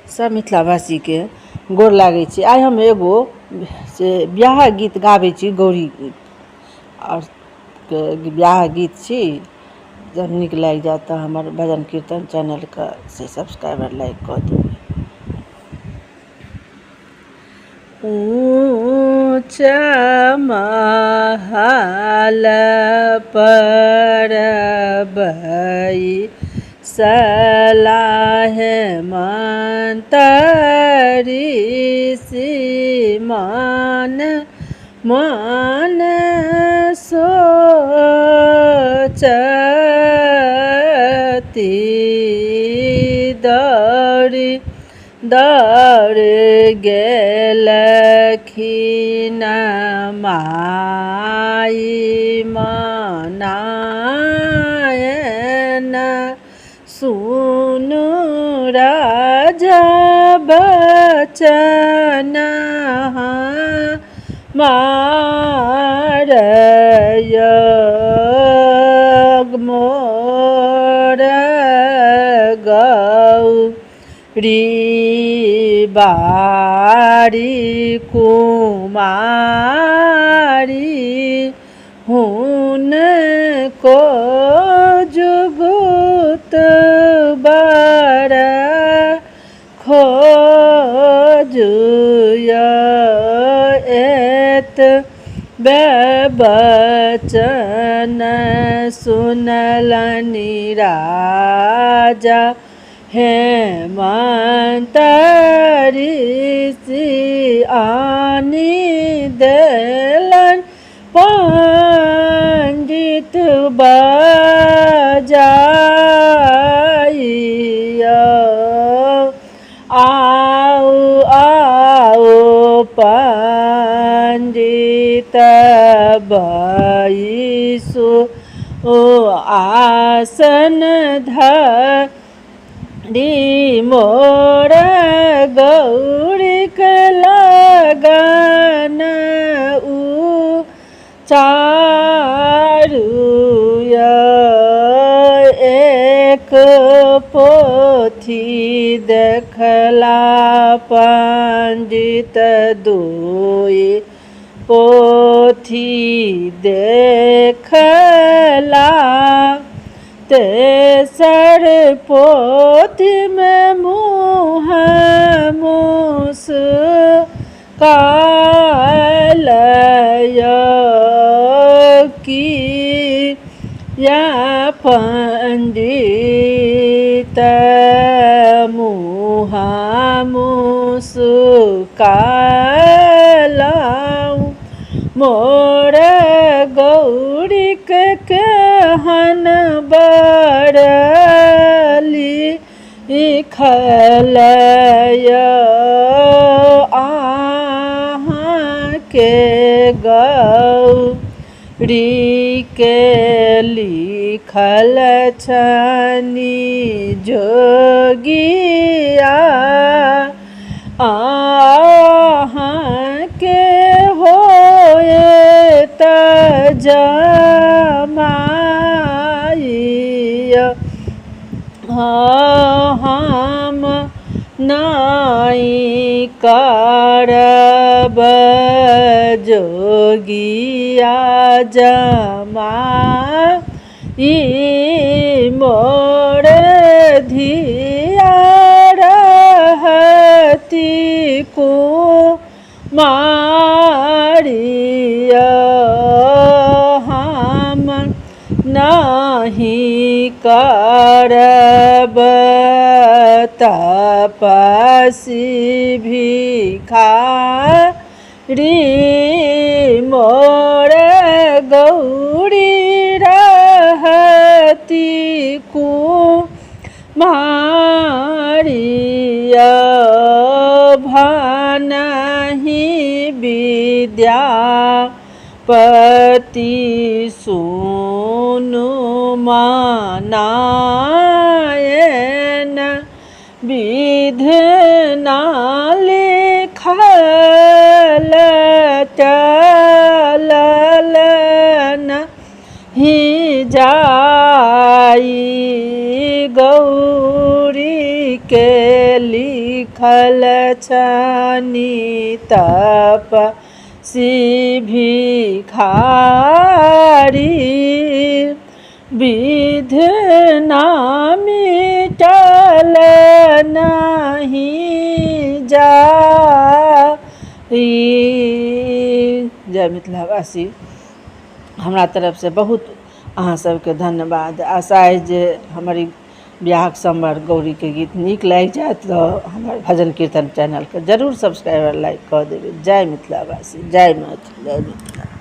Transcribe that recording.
सब मिथिलावासी के गोर लागै छी। आइ हम एगो से ब्याह गीत गाबै छी, गौरी गीत। और ब्याह गीत छी। जब नीक लागि जाए तो हमर भजन कीर्तन चैनल के से सब्सक्राइबर लाइक कऽ देबै। ऊँच महल पर बैसला हेमंत ऋषि मन मन सोचती दौड़ गेलखिन माई मनायन। सुनु राजा बचन हमार मोर गौरी बारी कुमारी हुनको जुगुत बर खोजुय एत बचन सुनलनि राजा हेमंत ऋषि आनि देलन पंडित बजाइया। आओ आओ पंडित बैसु आसन धरि मोर गौरीक लगन उचारुय। एक पोथी देखला पंडित दुई पोथी देखला तेसर पोथी में मुँह मुस्कालय की या पंडित मुँह मुस्कालऊ मोर गौरी के कहन बरली लिखलय। आहाँ के गौरी के लिखल छनि जोगिया। आहाँ के होए त जमाई हम नाई करब जोगिया जमाई मोर धिया रहती कुमारिया। हम नहीं करब तपसी भिखारी मोर गौरी रहती कुमारिया। भानहि विद्यापति सुनु मनायन। विधना लिखल चललन ही जाई गौरी के लिखल छनि तपसी भिखारी विध ना मिटल नहीं जाई। जय मिथिलावासी। हमरा तरफ से बहुत अहाँ सबके धन्यवाद। आशा है जे हमर बियाहक सम्मर गौरी के गीत नीक लागि जायत तऽ हमर भजन कीर्तन चैनल के जरूर सब्सक्राइब लाइक कऽ देबै। जय मिथिलावासी, जय मैथिली, जय मिथिला।